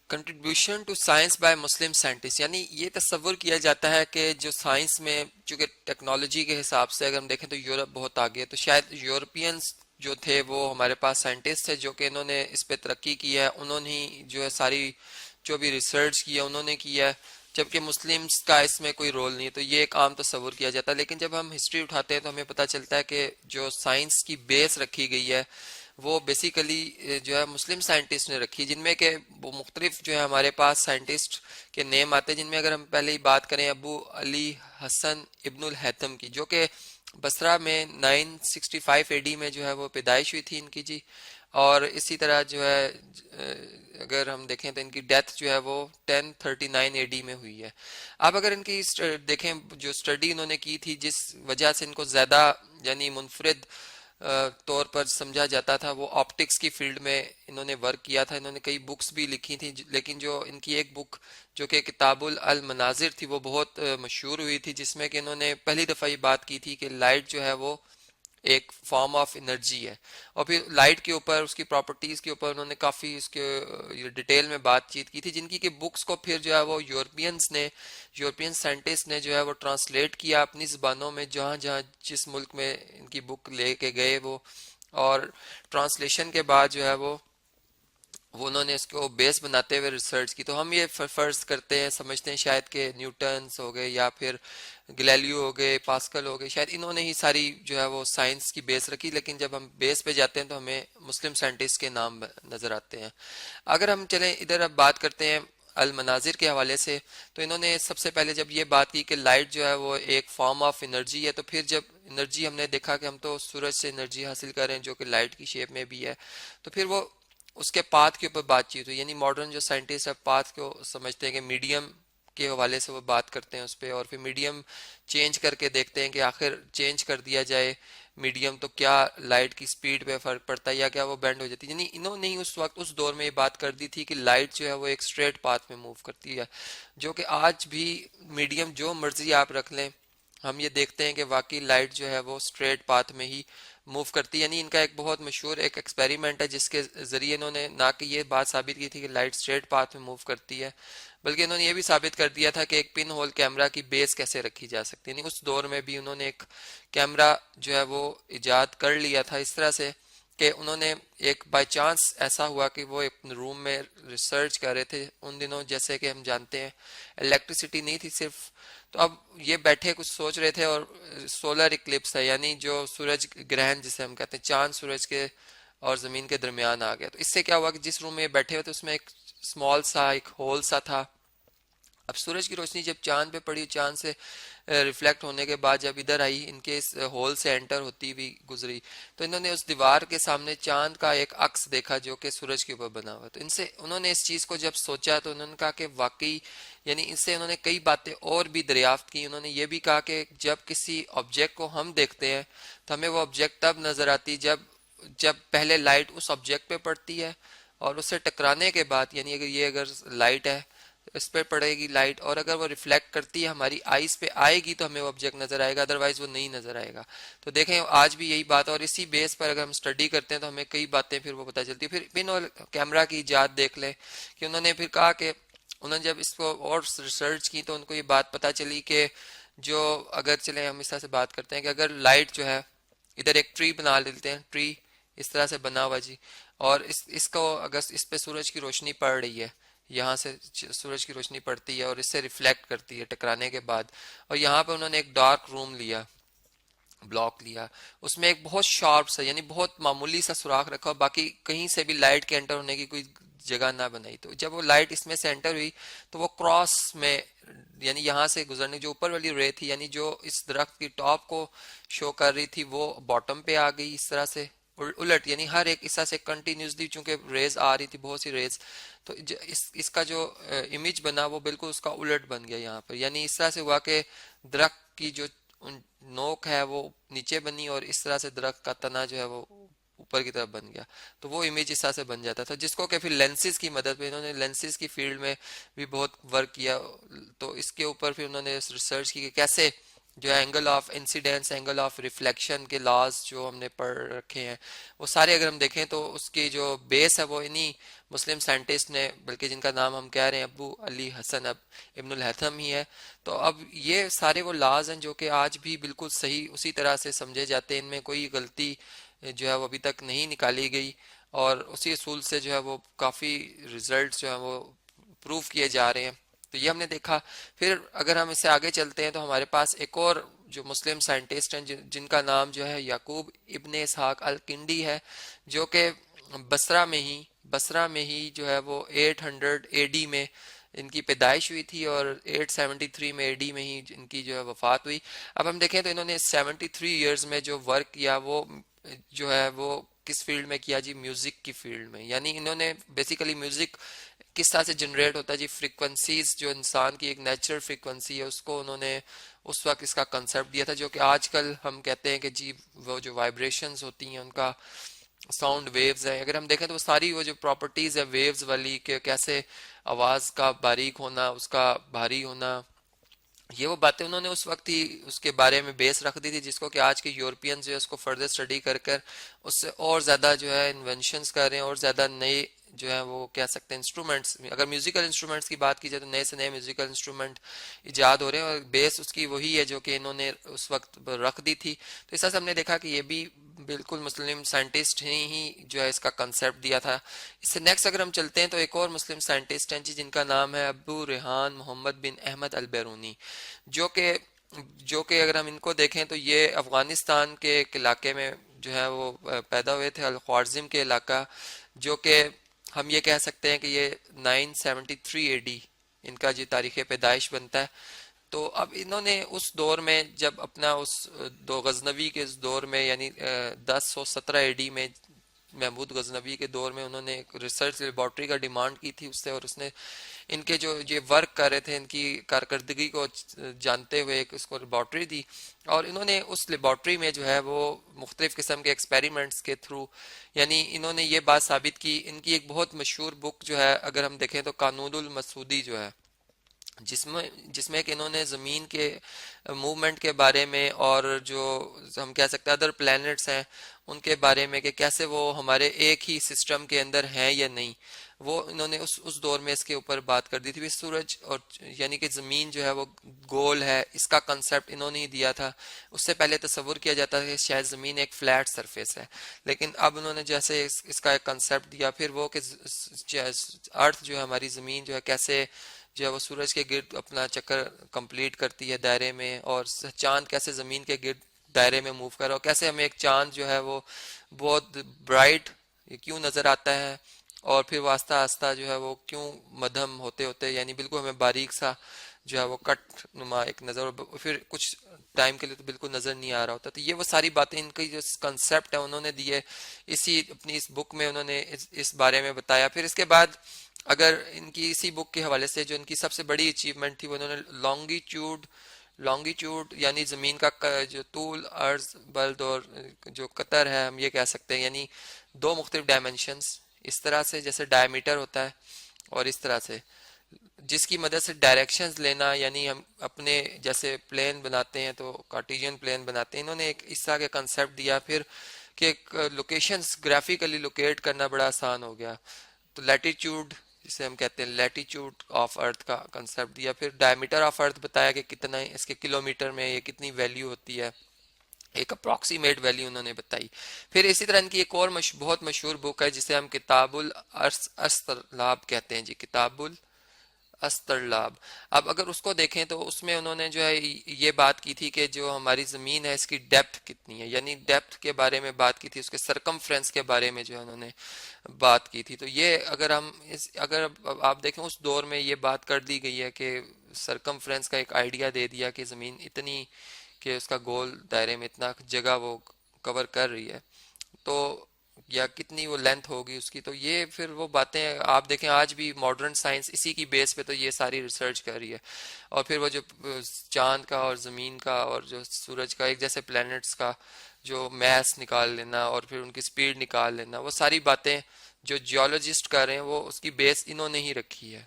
Contribution to science by Muslim scientist, یعنی یہ تصور کیا جاتا ہے کہ جو سائنس میں چونکہ ٹیکنالوجی کے حساب سے اگر ہم دیکھیں تو یورپ بہت آگے ہے، تو شاید یورپینز جو تھے وہ ہمارے پاس سائنٹسٹ تھے جو کہ انہوں نے اس پہ ترقی کی ہے، انہوں نے ہی جو ہے ساری جو بھی ریسرچ کیا انہوں نے کیا ہے، جبکہ مسلمس کا اس میں کوئی رول نہیں ہے، تو یہ ایک عام تصور کیا جاتا ہے۔ لیکن جب ہم ہسٹری اٹھاتے ہیں تو ہمیں پتہ چلتا ہے کہ جو سائنس کی بیس رکھی گئی ہے وہ بیسیکلی جو ہے مسلم سائنٹسٹ نے رکھی، جن میں کہ وہ مختلف جو ہے ہمارے پاس سائنٹسٹ کے نیم آتے ہیں، جن میں اگر ہم پہلے ہی بات کریں ابو علی حسن ابن الہیثم کی، جو کہ بصرہ میں 965 AD میں جو ہے وہ پیدائش ہوئی تھی ان کی جی، اور اسی طرح جو ہے اگر ہم دیکھیں تو ان کی ڈیتھ جو ہے وہ 1039 AD میں ہوئی ہے۔ اب اگر ان کی دیکھیں جو اسٹڈی انہوں نے کی تھی جس وجہ سے ان کو زیادہ یعنی منفرد طور پر سمجھا جاتا تھا، وہ آپٹکس کی فیلڈ میں انہوں نے ورک کیا تھا، انہوں نے کئی بکس بھی لکھی تھیں، لیکن جو ان کی ایک بک جو کہ کتاب المناظر تھی وہ بہت مشہور ہوئی تھی، جس میں کہ انہوں نے پہلی دفعہ یہ بات کی تھی کہ لائٹ جو ہے وہ ایک فارم آف انرجی ہے، اور پھر لائٹ کے اوپر اس کی پراپرٹیز کے اوپر انہوں نے کافی اس کے ڈیٹیل میں بات چیت کی تھی، جن کی کہ بکس کو پھر جو ہے وہ یورپین سائنٹسٹ نے جو ہے وہ ٹرانسلیٹ کیا اپنی زبانوں میں، جہاں جہاں جس ملک میں ان کی بک لے کے گئے وہ، اور ٹرانسلیشن کے بعد جو ہے وہ انہوں نے اس کو بیس بناتے ہوئے ریسرچ کی۔ تو ہم یہ فرض کرتے ہیں سمجھتے ہیں شاید کہ نیوٹنس ہو گئے یا پھر گلیلیو ہو گئے، پاسکل ہو گئے، شاید انہوں نے ہی ساری جو ہے وہ سائنس کی بیس رکھی، لیکن جب ہم بیس پہ جاتے ہیں تو ہمیں مسلم سائنٹسٹ کے نام نظر آتے ہیں۔ اگر ہم چلیں ادھر اب بات کرتے ہیں المناظر کے حوالے سے، تو انہوں نے سب سے پہلے جب یہ بات کی کہ لائٹ جو ہے وہ ایک فارم آف انرجی ہے، تو پھر جب انرجی ہم نے دیکھا کہ ہم تو سورج سے انرجی حاصل کر رہے ہیں جو کہ لائٹ کی شیپ میں بھی ہے، تو پھر وہ اس کے پاتھ کے اوپر بات چیت ہوئی، یعنی ماڈرن جو سائنٹسٹ ہے پاتھ کو سمجھتے ہیں کہ میڈیم کے حوالے سے وہ بات کرتے ہیں اس پہ، اور پھر میڈیم چینج کر کے دیکھتے ہیں کہ آخر چینج کر دیا جائے میڈیم تو کیا لائٹ کی سپیڈ پہ فرق پڑتا ہے یا کیا وہ بینڈ ہو جاتی ہے، یعنی انہوں نے اس وقت اس دور میں یہ بات کر دی تھی کہ لائٹ جو ہے وہ ایک اسٹریٹ پاتھ میں موو کرتی ہے، جو کہ آج بھی میڈیم جو مرضی آپ رکھ لیں ہم یہ دیکھتے ہیں کہ واقعی لائٹ جو ہے وہ اسٹریٹ پاتھ میں ہی موو کرتی ہے۔ یعنی ان کا ایک بہت مشہور ایک ایکسپیریمنٹ ہے جس کے ذریعے انہوں نے نہ کہ یہ بات ثابت کی تھی کہ لائٹ اسٹریٹ پاتھ میں موو کرتی ہے، بلکہ انہوں نے یہ بھی ثابت کر دیا تھا کہ ایک پن ہول کیمرہ کی بیس کیسے رکھی جا سکتی ہے، یعنی اس دور میں بھی انہوں نے ایک کیمرہ جو ہے وہ ایجاد کر لیا تھا اس طرح سے کہ انہوں نے ایک بائی چانس ایسا ہوا کہ وہ ایک روم میں ریسرچ کر رہے تھے ان دنوں، جیسے کہ ہم جانتے ہیں الیکٹریسٹی نہیں تھی صرف، تو اب یہ بیٹھے کچھ سوچ رہے تھے اور سولر اکلپس ہے، یعنی جو سورج گرہن جسے ہم کہتے ہیں، چاند سورج کے اور زمین کے درمیان آ گیا، تو اس سے کیا ہوا کہ جس روم میں بیٹھے ہوئے تھے اس میں ایک اسمال سا ایک ہول سا تھا۔ اب سورج کی روشنی جب چاند پہ پڑی، چاند سے ریفلیکٹ ہونے کے بعد جب ادھر آئی ان کے اس ہول سے انٹر ہوتی ہوئی گزری، تو انہوں نے اس دیوار کے سامنے چاند کا ایک عکس دیکھا جو کہ سورج کے اوپر بنا ہوا، تو ان سے انہوں نے اس چیز کو جب سوچا تو انہوں نے کہا کہ واقعی یعنی اس سے انہوں نے کئی باتیں اور بھی دریافت کی۔ انہوں نے یہ بھی کہا کہ جب کسی آبجیکٹ کو ہم دیکھتے ہیں تو ہمیں وہ آبجیکٹ تب نظر آتی جب پہلے لائٹ اس آبجیکٹ پہ پڑتی ہے اور اس سے ٹکرانے کے بعد، یعنی اگر لائٹ ہے اس پہ پڑے گی لائٹ اور اگر وہ ریفلیکٹ کرتی ہے ہماری آئیز پہ آئے گی تو ہمیں وہ آبجیکٹ نظر آئے گا، ادروائز وہ نہیں نظر آئے گا۔ تو دیکھیں آج بھی یہی بات ہے، اور اسی بیس پر اگر ہم سٹڈی کرتے ہیں تو ہمیں کئی باتیں پھر وہ پتہ چلتی ہے۔ پھر پن اور کیمرہ کی ایجاد دیکھ لیں کہ انہوں نے پھر کہا کہ انہوں نے جب اس کو اور ریسرچ کی تو ان کو یہ بات پتہ چلی کہ جو اگر چلیں ہم اس طرح سے بات کرتے ہیں کہ اگر لائٹ جو ہے ادھر ایک ٹری بنا لیتے ہیں، ٹری اس طرح سے بنا ہوا جی، اور اس کو اگر اس پہ سورج کی روشنی پڑ رہی ہے، یہاں سے سورج کی روشنی پڑتی ہے اور اس سے ریفلیکٹ کرتی ہے ٹکرانے کے بعد، اور یہاں پہ انہوں نے ایک ڈارک روم لیا، بلاک لیا، اس میں ایک بہت شارپ سا یعنی بہت معمولی سا سوراخ رکھا، باقی کہیں سے بھی لائٹ کے انٹر ہونے کی کوئی جگہ نہ بنائی، تو جب وہ لائٹ اس میں سے انٹر ہوئی تو وہ کراس میں یعنی یہاں سے گزرنے جو اوپر والی رے تھی، یعنی جو اس درخت کی ٹاپ کو شو کر رہی تھی وہ باٹم پہ آ گئی اس طرح سے الٹ، یعنی ہر ایک حصہ سے کنٹینیوسلی چونکہ ریز آ رہی تھی بہت سی ریز، تو اس کا جو امیج بنا وہ بالکل اس کا الٹ بن گیا یہاں پر، یعنی اس طرح سے ہوا کہ درخت کی جو نوک ہے وہ نیچے بنی اور اس طرح سے درخت کا تنا جو ہے وہ اوپر کی طرف بن گیا، تو وہ امیج اس طرح سے بن جاتا تھا، جس کو کہ پھر لینسز کی مدد پہ انہوں نے لینسز کی فیلڈ میں بھی بہت ورک کیا، تو اس کے اوپر پھر انہوں نے ریسرچ کی کہ کیسے جو angle of incidence, angle of reflection کے لاز جو ہم نے پڑھ رکھے ہیں، وہ سارے اگر ہم دیکھیں تو اس کی جو بیس ہے وہ انہی مسلم سائنٹسٹ نے، بلکہ جن کا نام ہم کہہ رہے ہیں ابو علی حسن ابن الہیثم ہی ہے. تو اب یہ سارے وہ لاز ہیں جو کہ آج بھی بالکل صحیح اسی طرح سے سمجھے جاتے ہیں، ان میں کوئی غلطی جو ہے وہ ابھی تک نہیں نکالی گئی، اور اسی اصول سے جو ہے وہ کافی ریزلٹس جو ہیں وہ پروف کیے جا رہے ہیں. تو یہ ہم نے دیکھا. پھر اگر ہم اس سے آگے چلتے ہیں تو ہمارے پاس ایک اور جو مسلم سائنٹسٹ ہیں جن کا نام جو ہے یعقوب ابن اسحاق الکندی ہے، جو کہ بصرہ میں ہی جو ہے وہ 800 اے ڈی میں ان کی پیدائش ہوئی تھی، اور 873 میں اے ڈی میں ہی ان کی جو ہے وفات ہوئی. اب ہم دیکھیں تو انہوں نے 73 ایئرز میں جو ورک کیا وہ جو ہے وہ کس فیلڈ میں کیا جی؟ میوزک کی فیلڈ میں. یعنی انہوں نے بیسیکلی میوزک کس طرح سے جنریٹ ہوتا ہے جی، فریکوینسیز جو انسان کی ایک نیچرل فریکوینسی ہے اس کو انہوں نے اس وقت اس کا کنسیپٹ دیا تھا، جو کہ آج کل ہم کہتے ہیں کہ جی وہ جو وائبریشنز ہوتی ہیں ان کا ساؤنڈ ویوز ہیں. اگر ہم دیکھیں تو وہ ساری وہ جو پراپرٹیز ہے ویوز والی، کہ کیسے آواز کا باریک ہونا، اس کا بھاری ہونا، یہ وہ باتیں انہوں نے اس وقت ہی اس کے بارے میں بیس رکھ دی تھی، جس کو کہ آج کے یورپین جو ہے اس کو فردر اسٹڈی کر کر اس سے اور زیادہ جو ہے انوینشنز کر رہے ہیں، اور زیادہ نئے جو ہے وہ کہہ سکتے ہیں انسٹرومنٹس. اگر میوزیکل انسٹرومنٹس کی بات کی جائے تو نئے سے نئے میوزیکل انسٹرومنٹ ایجاد ہو رہے ہیں، اور بیس اس کی وہی ہے جو کہ انہوں نے اس وقت رکھ دی تھی. تو اس طرح سے ہم نے دیکھا کہ یہ بھی بالکل مسلم سائنٹسٹ ہی جو ہے اس کا کنسیپٹ دیا تھا. اس سے نیکسٹ اگر ہم چلتے ہیں تو ایک اور مسلم سائنٹسٹ ہیں جی، جن کا نام ہے ابو ریحان محمد بن احمد البیرونی، جو کہ اگر ہم ان کو دیکھیں تو یہ افغانستان کے ایک علاقے میں جو ہے وہ پیدا ہوئے تھے، الخوارزم کے علاقہ، جو کہ ہم یہ کہہ سکتے ہیں کہ یہ 973 اے ڈی ان کا جو تاریخ پیدائش بنتا ہے. تو اب انہوں نے اس دور میں جب اپنا اس دو غزنوی کے اس دور میں، یعنی 1017 اے ڈی میں محمود غزنوی کے دور میں انہوں نے ایک ریسرچ لیبارٹری کا ڈیمانڈ کی تھی اس سے، اور اس نے ان کے جو یہ ورک کر رہے تھے ان کی کارکردگی کو جانتے ہوئے ایک اس کو لیبارٹری دی، اور انہوں نے اس لیبارٹری میں جو ہے وہ مختلف قسم کے ایکسپیریمنٹس کے تھرو، یعنی انہوں نے یہ بات ثابت کی. ان کی ایک بہت مشہور بک جو ہے اگر ہم دیکھیں تو قانون المسعودی جو ہے، جس میں کہ انہوں نے زمین کے موومنٹ کے بارے میں، اور جو ہم کہہ سکتے ہیں ادر پلینٹس ہیں ان کے بارے میں کہ کیسے وہ ہمارے ایک ہی سسٹم کے اندر ہیں یا نہیں، وہ انہوں نے اس دور میں اس کے اوپر بات کر دی تھی. سورج اور یعنی کہ زمین جو ہے وہ گول ہے، اس کا کنسیپٹ انہوں نے ہی دیا تھا. اس سے پہلے تصور کیا جاتا تھا کہ شاید زمین ایک فلیٹ سرفیس ہے، لیکن اب انہوں نے جیسے اس کا ایک کنسیپٹ دیا، پھر وہ کہ ارتھ جو ہے ہماری زمین جو ہے کیسے جو ہے وہ سورج کے گرد اپنا چکر کمپلیٹ کرتی ہے دائرے میں، اور چاند کیسے زمین کے گرد دائرے میں موو کر رہا، اور کیسے ہمیں ایک چاند جو ہے وہ بہت برائٹ کیوں نظر آتا ہے، اور پھر وہ آہستہ آہستہ جو ہے وہ کیوں مدھم ہوتے ہوتے یعنی بالکل ہمیں باریک سا جو ہے وہ کٹ نما ایک نظر، اور پھر کچھ ٹائم کے لیے تو بالکل نظر نہیں آ رہا ہوتا. تو یہ وہ ساری باتیں ان کی جو کنسیپٹ ہے انہوں نے دیے اسی اپنی اس بک میں، انہوں نے اس بارے میں بتایا. پھر اس کے بعد اگر ان کی اسی بک کے حوالے سے جو ان کی سب سے بڑی اچیومنٹ تھی، وہ انہوں نے لانگیٹیوڈ یعنی زمین کا جو طول، عرض، بلد اور جو قطر ہے ہم یہ کہہ سکتے ہیں، یعنی دو مختلف ڈائمنشنز اس طرح سے جیسے ڈائیمیٹر ہوتا ہے، اور اس طرح سے جس کی مدد سے ڈائریکشنز لینا، یعنی ہم اپنے جیسے پلین بناتے ہیں تو کارٹیجین پلین بناتے ہیں، انہوں نے ایک اس طرح کا کنسیپٹ دیا. پھر کہ لوکیشنز گرافیکلی لوکیٹ کرنا بڑا آسان ہو گیا، تو لیٹیچیوڈ جسے ہم کہتے ہیں لیٹیچیوڈ آف ارتھ کا کنسیپٹ دیا. پھر ڈائیمیٹر آف ارتھ بتایا کہ کتنا اس کے کلومیٹر میں یہ کتنی ویلیو ہوتی ہے، ایک اپروکسیمیٹ ویلیو انہوں نے بتائی. پھر اسی طرح ان کی ایک اور بہت مشہور بک ہے جسے ہم کتاب الاسطرلاب کہتے ہیں جی، کتاب الاسطرلاب. اب اگر اس کو دیکھیں تو اس میں انہوں نے جو ہے یہ بات کی تھی کہ جو ہماری زمین ہے اس کی ڈیپتھ کتنی ہے، یعنی ڈیپتھ کے بارے میں بات کی تھی، اس کے سرکمفرنس کے بارے میں جو ہے انہوں نے بات کی تھی. تو یہ اگر آپ دیکھیں اس دور میں یہ بات کر دی گئی ہے کہ سرکمفرنس کا ایک آئیڈیا دے دیا کہ زمین اتنی کہ اس کا گول دائرے میں اتنا جگہ وہ کور کر رہی ہے، تو یا کتنی وہ لینتھ ہوگی اس کی. تو یہ پھر وہ باتیں آپ دیکھیں آج بھی ماڈرن سائنس اسی کی بیس پہ تو یہ ساری ریسرچ کر رہی ہے. اور پھر وہ جو چاند کا اور زمین کا اور جو سورج کا ایک جیسے پلینٹس کا جو میس نکال لینا اور پھر ان کی سپیڈ نکال لینا، وہ ساری باتیں جو جیولوجسٹ کر رہے ہیں وہ اس کی بیس انہوں نے ہی رکھی ہے.